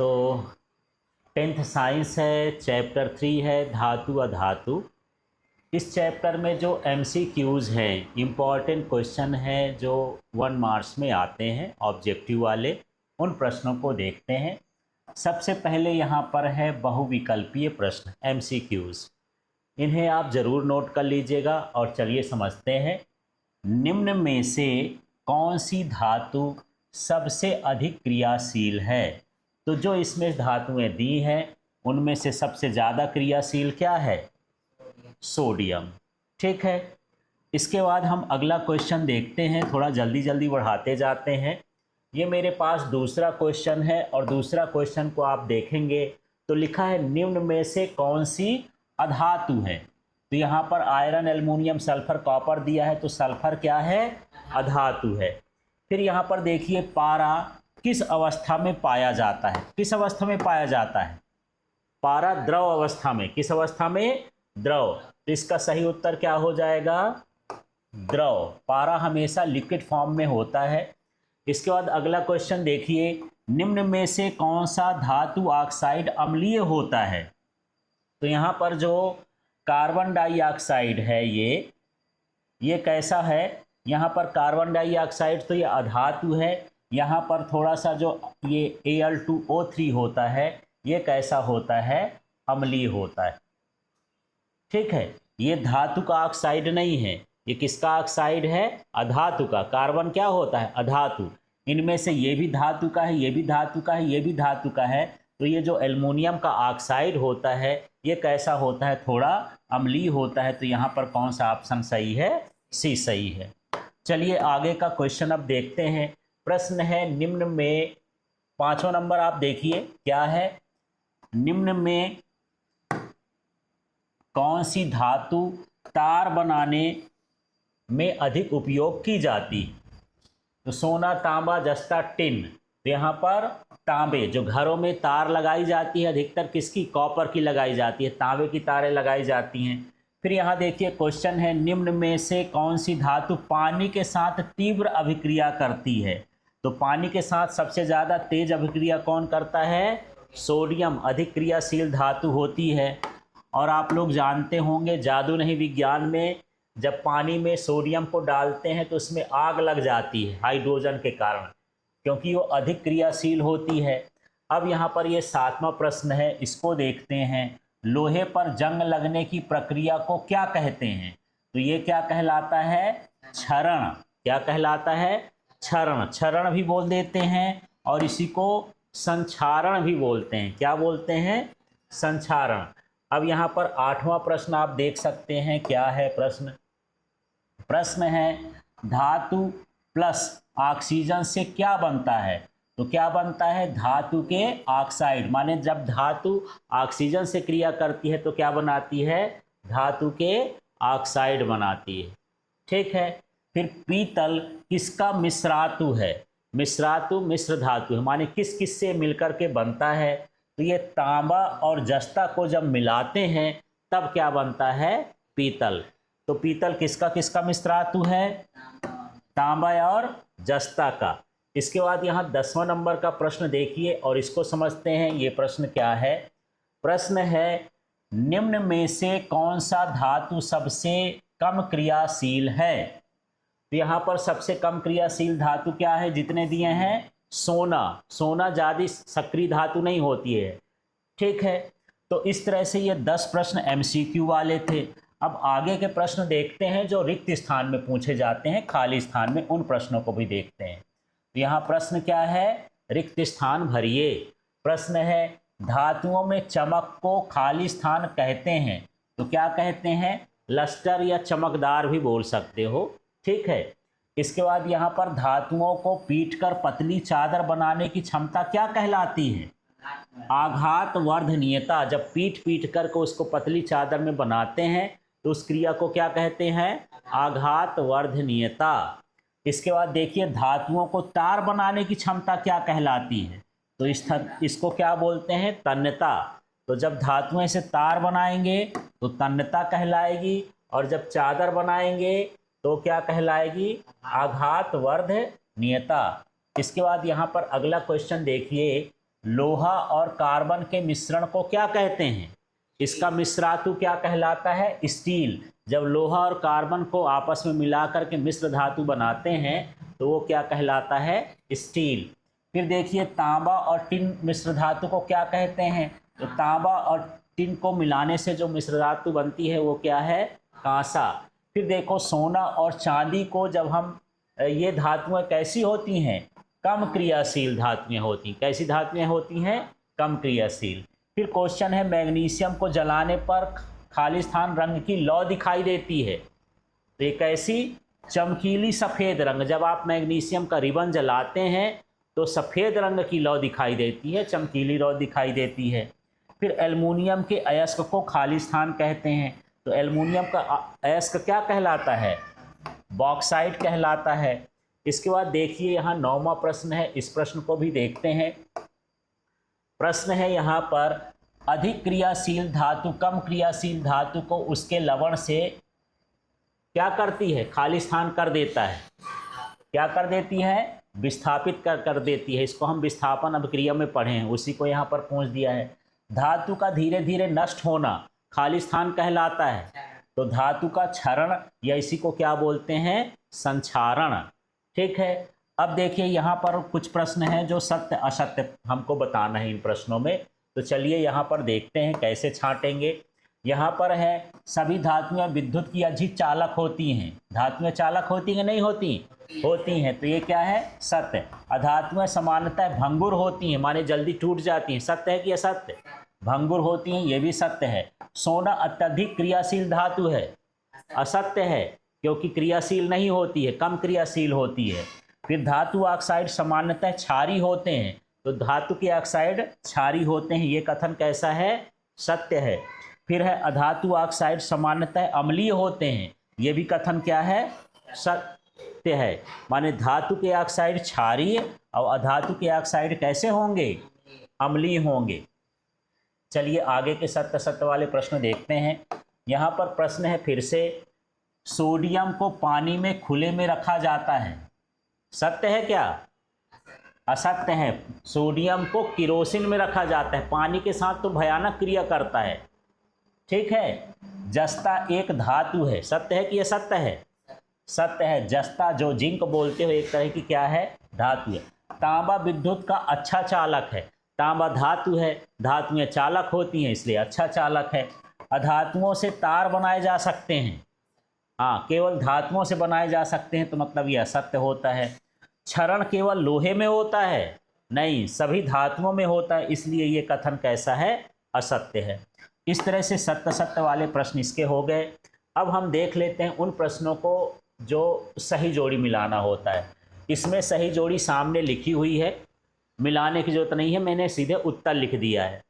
तो 10th science है, chapter 3 है धातु अधातु। इस चैप्टर में जो MCQs हैं, इम्पॉर्टेंट क्वेश्चन हैं जो 1 मार्क्स में आते हैं ऑब्जेक्टिव वाले, उन प्रश्नों को देखते हैं। सबसे पहले यहाँ पर है बहुविकल्पीय प्रश्न MCQs, इन्हें आप ज़रूर नोट कर लीजिएगा और चलिए समझते हैं। निम्न में से कौन सी धातु सबसे अधिक क्रियाशील है? तो जो इसमें धातुएं दी हैं उनमें से सबसे ज़्यादा क्रियाशील क्या है? सोडियम। ठीक है, इसके बाद हम अगला क्वेश्चन देखते हैं, थोड़ा जल्दी जल्दी बढ़ाते जाते हैं। ये मेरे पास दूसरा क्वेश्चन है और दूसरा क्वेश्चन को आप देखेंगे तो लिखा है निम्न में से कौन सी अधातु है। तो यहाँ पर आयरन, एल्युमिनियम, सल्फर, कॉपर दिया है, तो सल्फर क्या है? अधातु है। फिर यहाँ पर देखिए पारा किस अवस्था में पाया जाता है? किस अवस्था में पाया जाता है? पारा द्रव अवस्था में। किस अवस्था में? द्रव। तो इसका सही उत्तर क्या हो जाएगा? द्रव। पारा हमेशा लिक्विड फॉर्म में होता है। इसके बाद अगला क्वेश्चन देखिए, निम्न में से कौन सा धातु ऑक्साइड अम्लीय होता है? तो यहाँ पर जो कार्बन डाइऑक्साइड है ये कैसा है? यहाँ पर कार्बन डाइऑक्साइड तो ये अधातु है। यहाँ पर थोड़ा सा जो ये Al2O3 होता है ये कैसा होता है? अम्लीय होता है। ठीक है, ये धातु का ऑक्साइड नहीं है। ये किसका ऑक्साइड है? अधातु का। कार्बन क्या होता है? अधातु। इनमें से ये भी धातु का है, ये भी धातु का है, ये भी धातु का है। तो ये जो एल्युमिनियम का ऑक्साइड होता है ये कैसा होता है? थोड़ा अम्लीय होता है। तो यहाँ पर कौन सा ऑप्शन सही है? सी सही है। चलिए आगे का क्वेश्चन अब देखते हैं। प्रश्न है निम्न में, 5वां नंबर आप देखिए क्या है? निम्न में कौन सी धातु तार बनाने में अधिक उपयोग की जाती? तो सोना, तांबा, जस्ता, टिन। तो यहाँ पर तांबे, जो घरों में तार लगाई जाती है अधिकतर किसकी? कॉपर की लगाई जाती है, तांबे की तारें लगाई जाती हैं। फिर यहाँ देखिए क्वेश्चन है निम्न में से कौन सी धातु पानी के साथ तीव्र अभिक्रिया करती है? तो पानी के साथ सबसे ज़्यादा तेज अभिक्रिया कौन करता है? सोडियम अधिक क्रियाशील धातु होती है। और आप लोग जानते होंगे जादू नहीं विज्ञान में, जब पानी में सोडियम को डालते हैं तो उसमें आग लग जाती है हाइड्रोजन के कारण, क्योंकि वो अधिक क्रियाशील होती है। अब यहाँ पर ये 7वां प्रश्न है, इसको देखते हैं। लोहे पर जंग लगने की प्रक्रिया को क्या कहते हैं? तो ये क्या कहलाता है? क्षरण। क्या कहलाता है? क्षरण। क्षरण भी बोल देते हैं और इसी को संक्षारण भी बोलते हैं। क्या बोलते हैं? संक्षारण। अब यहाँ पर 8वां प्रश्न आप देख सकते हैं, क्या है प्रश्न? प्रश्न है धातु प्लस ऑक्सीजन से क्या बनता है? तो क्या बनता है? धातु के ऑक्साइड। माने जब धातु ऑक्सीजन से क्रिया करती है तो क्या बनाती है? धातु के ऑक्साइड बनाती है। ठीक है। फिर पीतल किसका मिश्रातु है? मिश्रातु मिश्र धातु है, माने किस किस से मिलकर के बनता है? तो ये तांबा और जस्ता को जब मिलाते हैं तब क्या बनता है? पीतल। तो पीतल किसका किसका मिश्रातु है? तांबा और जस्ता का। इसके बाद यहाँ 10वां नंबर का प्रश्न देखिए और इसको समझते हैं। ये प्रश्न क्या है? प्रश्न है निम्न में से कौन सा धातु सबसे कम क्रियाशील है? तो यहाँ पर सबसे कम क्रियाशील धातु क्या है? जितने दिए हैं सोना। सोना ज़्यादा सक्रिय धातु नहीं होती है। ठीक है, तो इस तरह से ये 10 प्रश्न MCQ वाले थे। अब आगे के प्रश्न देखते हैं जो रिक्त स्थान में पूछे जाते हैं, खाली स्थान में, उन प्रश्नों को भी देखते हैं। तो यहाँ प्रश्न क्या है? रिक्त स्थान भरिए। प्रश्न है धातुओं में चमक को खाली स्थान कहते हैं, तो क्या कहते हैं? लस्टर या चमकदार भी बोल सकते हो। ठीक है। इसके बाद यहाँ पर धातुओं को पीटकर पतली चादर बनाने की क्षमता क्या कहलाती है? आघात वर्धनीयता। जब पीट कर को उसको पतली चादर में बनाते हैं तो उस क्रिया को क्या कहते हैं? आघात वर्धनीयता। इसके बाद देखिए धातुओं को तार बनाने की क्षमता क्या कहलाती है? तो इसको क्या बोलते हैं? तन्यता। तो जब धातुएं से तार बनाएंगे तो तन्यता कहलाएगी, और जब चादर बनाएंगे तो क्या कहलाएगी? आघात वर्धनीयता। इसके बाद यहाँ पर अगला क्वेश्चन देखिए, लोहा और कार्बन के मिश्रण को क्या कहते हैं? इसका मिश्रातु क्या कहलाता है? स्टील। जब लोहा और कार्बन को आपस में मिलाकर के मिश्र धातु बनाते हैं तो वो क्या कहलाता है? स्टील। फिर देखिए तांबा और टिन मिश्र धातु को क्या कहते हैं? तो तांबा और टिन को मिलाने से जो मिश्र धातु बनती है वो क्या है? कांसा। फिर देखो सोना और चांदी को जब हम ये धातुएं कैसी होती हैं? कम क्रियाशील धातुएं होती हैं। कैसी धातुएं होती हैं? कम क्रियाशील। फिर क्वेश्चन है मैग्नीशियम को जलाने पर खालिस्तान रंग की लौ दिखाई देती है। तो एक ऐसी चमकीली सफ़ेद रंग, जब आप मैग्नीशियम का रिबन जलाते हैं तो सफ़ेद रंग की लौ दिखाई देती है, चमकीली लौ दिखाई देती है। फिर एल्युमिनियम के अयस्क को खालिस्तान कहते हैं। तो एल्युमिनियम का अयस्क क्या कहलाता है? बॉक्साइट कहलाता है। इसके बाद देखिए यहाँ 9वां प्रश्न है, इस प्रश्न को भी देखते हैं। प्रश्न है यहाँ पर अधिक क्रियाशील धातु कम क्रियाशील धातु को उसके लवण से क्या करती है? खालिस्तान कर देता है। क्या कर देती है? विस्थापित कर देती है। इसको हम विस्थापन अभिक्रिया में पढ़े हैं, उसी को यहाँ पर पूछ दिया है। धातु का धीरे धीरे नष्ट होना खालिस्तान कहलाता है। तो धातु का क्षरण या इसी को क्या बोलते हैं? संक्षारण। ठीक है। अब देखिए यहाँ पर कुछ प्रश्न हैं जो सत्य असत्य हमको बताना है इन प्रश्नों में। तो चलिए यहाँ पर देखते हैं कैसे छांटेंगे। यहाँ पर है सभी धातुएं विद्युत की अधिक चालक होती हैं। धातुएं चालक होती हैं नहीं होती? होती हैं। तो ये क्या है? सत्य। अधातुएं सामान्यतः भंगुर होती हैं, माने जल्दी टूट जाती हैं। सत्य है कि असत्य? भंगुर होती हैं, ये भी सत्य है। सोना अत्यधिक क्रियाशील धातु है। असत्य है, क्योंकि क्रियाशील नहीं होती है, कम क्रियाशील होती है। फिर धातु ऑक्साइड सामान्यतः क्षारी होते हैं। तो धातु के ऑक्साइड क्षारी होते हैं, ये कथन कैसा है? सत्य है। फिर है अधातु ऑक्साइड सामान्यतः अम्लीय होते हैं, ये भी कथन क्या है? सत्य है। माने धातु के ऑक्साइड क्षारीय और अधातु के ऑक्साइड कैसे होंगे? अम्लीय होंगे। चलिए आगे के सत्य सत्य वाले प्रश्न देखते हैं। यहाँ पर प्रश्न है फिर से, सोडियम को पानी में खुले में रखा जाता है। सत्य है क्या? असत्य है। सोडियम को किरोसिन में रखा जाता है, पानी के साथ तो भयानक क्रिया करता है। ठीक है। जस्ता एक धातु है। सत्य है कि यह सत्य है? सत्य है। जस्ता जो जिंक बोलते हो एक तरह की क्या है? धातु है। तांबा विद्युत का अच्छा चालक है। तांबा धातु है, धातुएं चालक होती हैं इसलिए अच्छा चालक है। अधातुओं से तार बनाए जा सकते हैं। हाँ, केवल धातुओं से बनाए जा सकते हैं, तो मतलब ये असत्य होता है। क्षरण केवल लोहे में होता है? नहीं, सभी धातुओं में होता है, इसलिए ये कथन कैसा है? असत्य है। इस तरह से सत्य सत्य वाले प्रश्न इसके हो गए। अब हम देख लेते हैं उन प्रश्नों को जो सही जोड़ी मिलाना होता है। इसमें सही जोड़ी सामने लिखी हुई है, मिलाने की जरूरत नहीं है, मैंने सीधे उत्तर लिख दिया है।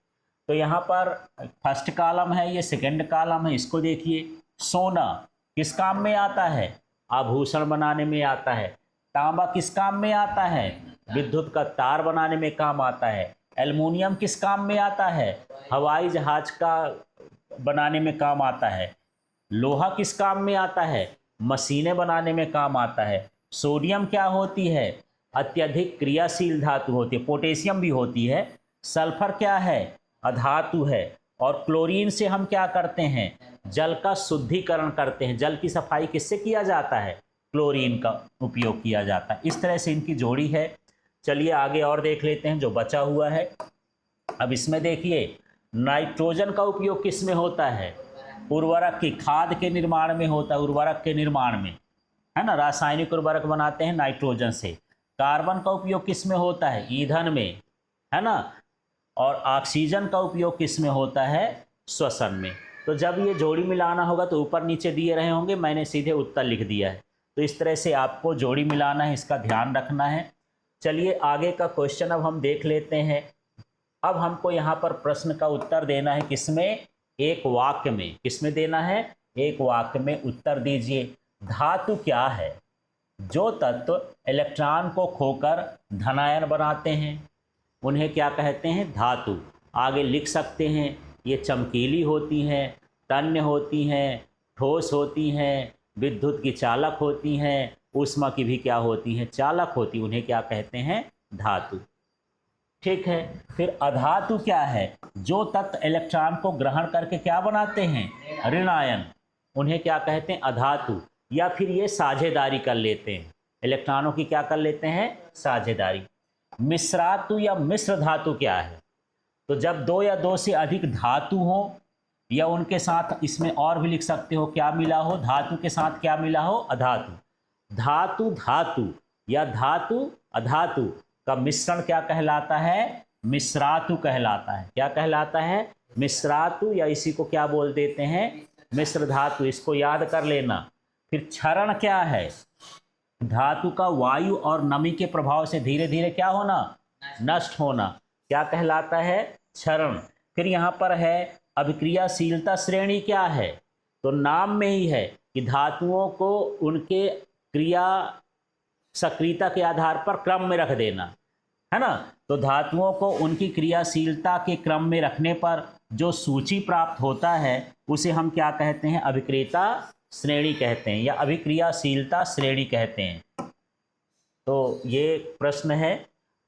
तो यहाँ पर फर्स्ट कॉलम है, ये सेकंड कॉलम है। इसको देखिए, सोना किस काम में आता है? आभूषण बनाने में आता है। तांबा किस काम में आता है? विद्युत का तार बनाने में काम आता है। एल्युमिनियम किस काम में आता है? हवाई जहाज का बनाने में काम आता है। लोहा किस काम में आता है? मशीनें बनाने में काम आता है। सोडियम क्या होती है? अत्यधिक क्रियाशील धातु होती है, पोटेशियम भी होती है। सल्फर क्या है? अधातु है। और क्लोरीन से हम क्या करते हैं? जल का शुद्धिकरण करते हैं। जल की सफाई किससे किया जाता है? क्लोरीन का उपयोग किया जाता है। इस तरह से इनकी जोड़ी है। चलिए आगे और देख लेते हैं जो बचा हुआ है। अब इसमें देखिए, नाइट्रोजन का उपयोग किस में होता है? उर्वरक की, खाद के निर्माण में होता है, उर्वरक के निर्माण में, है ना। रासायनिक उर्वरक बनाते हैं नाइट्रोजन से। कार्बन का उपयोग किस में होता है? ईंधन में, है ना। और ऑक्सीजन का उपयोग किस में होता है? श्वसन में। तो जब ये जोड़ी मिलाना होगा तो ऊपर नीचे दिए रहे होंगे, मैंने सीधे उत्तर लिख दिया है। तो इस तरह से आपको जोड़ी मिलाना है, इसका ध्यान रखना है। चलिए आगे का क्वेश्चन अब हम देख लेते हैं। अब हमको यहाँ पर प्रश्न का उत्तर देना है किसमें? एक वाक्य में। किसमें देना है? एक वाक्य में उत्तर दीजिए। धातु क्या है? जो तत्व इलेक्ट्रॉन को खोकर धनायन बनाते हैं उन्हें क्या कहते हैं? धातु। आगे लिख सकते हैं, ये चमकीली होती हैं, तन्य होती हैं, ठोस होती हैं, विद्युत की चालक होती हैं, ऊष्मा की भी क्या होती हैं? चालक होती। उन्हें क्या कहते हैं? धातु। ठीक है। फिर अधातु क्या है? जो तत्व इलेक्ट्रॉन को ग्रहण करके क्या बनाते हैं? ऋण आयन, उन्हें क्या कहते हैं? अधातु। या फिर ये साझेदारी कर लेते हैं, इलेक्ट्रॉनों की क्या कर लेते हैं? साझेदारी। मिश्रातु या मिश्र धातु क्या है? तो जब दो या दो से अधिक धातु हो, या उनके साथ इसमें और भी लिख सकते हो क्या मिला हो, धातु के साथ क्या मिला हो? अधातु। धातु धातु या धातु अधातु का मिश्रण क्या कहलाता है? मिश्रातु कहलाता है। क्या कहलाता है? मिश्रातु, या इसी को क्या बोल देते हैं? मिश्र धातु। इसको याद कर लेना। फिर क्षरण क्या है? धातु का वायु और नमी के प्रभाव से धीरे धीरे क्या होना? नष्ट होना। क्या कहलाता है? क्षरण। फिर यहाँ पर है अभिक्रियाशीलता श्रेणी क्या है? तो नाम में ही है कि धातुओं को उनके क्रिया सक्रियता के आधार पर क्रम में रख देना, है ना। तो धातुओं को उनकी क्रियाशीलता के क्रम में रखने पर जो सूची प्राप्त होता है उसे हम क्या कहते हैं? अभिक्रियता श्रेणी कहते हैं, या अभिक्रियाशीलता श्रेणी कहते हैं। तो ये प्रश्न है।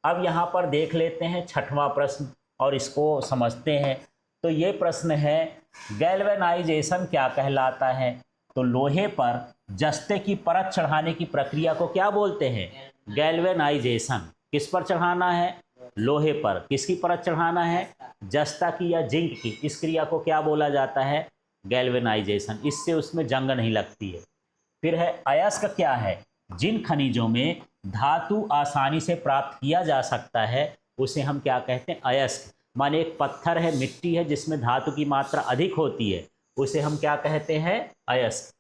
अब यहाँ पर देख लेते हैं छठवां प्रश्न और इसको समझते हैं। तो ये प्रश्न है, गैल्वेनाइजेशन क्या कहलाता है? तो लोहे पर जस्ते की परत चढ़ाने की प्रक्रिया को क्या बोलते हैं? गैल्वेनाइजेशन। किस पर चढ़ाना है? लोहे पर। किसकी परत चढ़ाना है? जस्ता की या जिंक की। इस क्रिया को क्या बोला जाता है? गैल्वेनाइजेशन। इससे उसमें जंग नहीं लगती है। फिर है अयस्क क्या है? जिन खनिजों में धातु आसानी से प्राप्त किया जा सकता है उसे हम क्या कहते हैं? अयस्क। माने एक पत्थर है, मिट्टी है जिसमें धातु की मात्रा अधिक होती है, उसे हम क्या कहते हैं? अयस्क।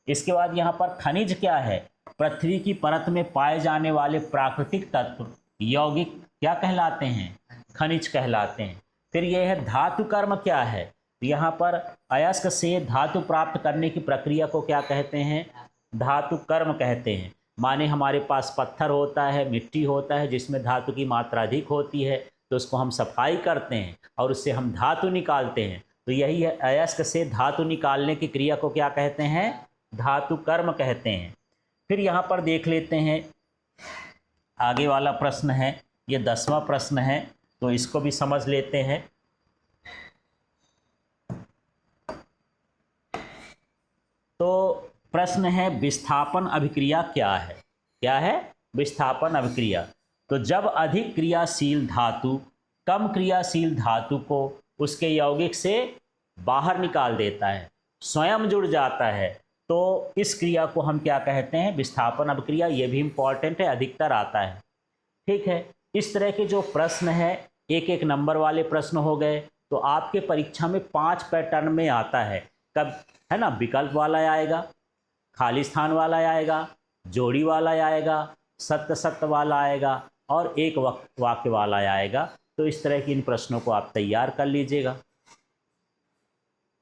इसके बाद यहाँ पर खनिज क्या है? पृथ्वी की परत में पाए जाने वाले प्राकृतिक तत्व यौगिक क्या कहलाते हैं? खनिज कहलाते हैं। फिर यह है धातु कर्म क्या है? यहाँ पर अयस्क से धातु प्राप्त करने की प्रक्रिया को क्या कहते हैं? धातु कर्म कहते हैं। माने हमारे पास पत्थर होता है, मिट्टी होता है जिसमें धातु की मात्रा अधिक होती है, तो उसको हम सफाई करते हैं और उससे हम धातु निकालते हैं। तो यही है, अयस्क से धातु निकालने की क्रिया को क्या कहते हैं? धातु कर्म कहते हैं। फिर यहाँ पर देख लेते हैं आगे वाला प्रश्न है, ये 10वां प्रश्न है, तो इसको भी समझ लेते हैं। तो प्रश्न है विस्थापन अभिक्रिया क्या है? क्या है? विस्थापन अभिक्रिया। तो जब अधिक क्रियाशील धातु कम क्रियाशील धातु को उसके यौगिक से बाहर निकाल देता है, स्वयं जुड़ जाता है, तो इस क्रिया को हम क्या कहते हैं? विस्थापन अभिक्रिया। ये भी इम्पॉर्टेंट है, अधिकतर आता है। ठीक है। इस तरह के जो प्रश्न है, एक एक नंबर वाले प्रश्न हो गए। तो आपके परीक्षा में 5 पैटर्न में आता है। कब है ना? विकल्प वाला आएगा, खाली स्थान वाला आएगा, जोड़ी वाला आएगा, सत्य सत्य वाला आएगा और एक वाक्य वाला आएगा। तो इस तरह के इन प्रश्नों को आप तैयार कर लीजिएगा।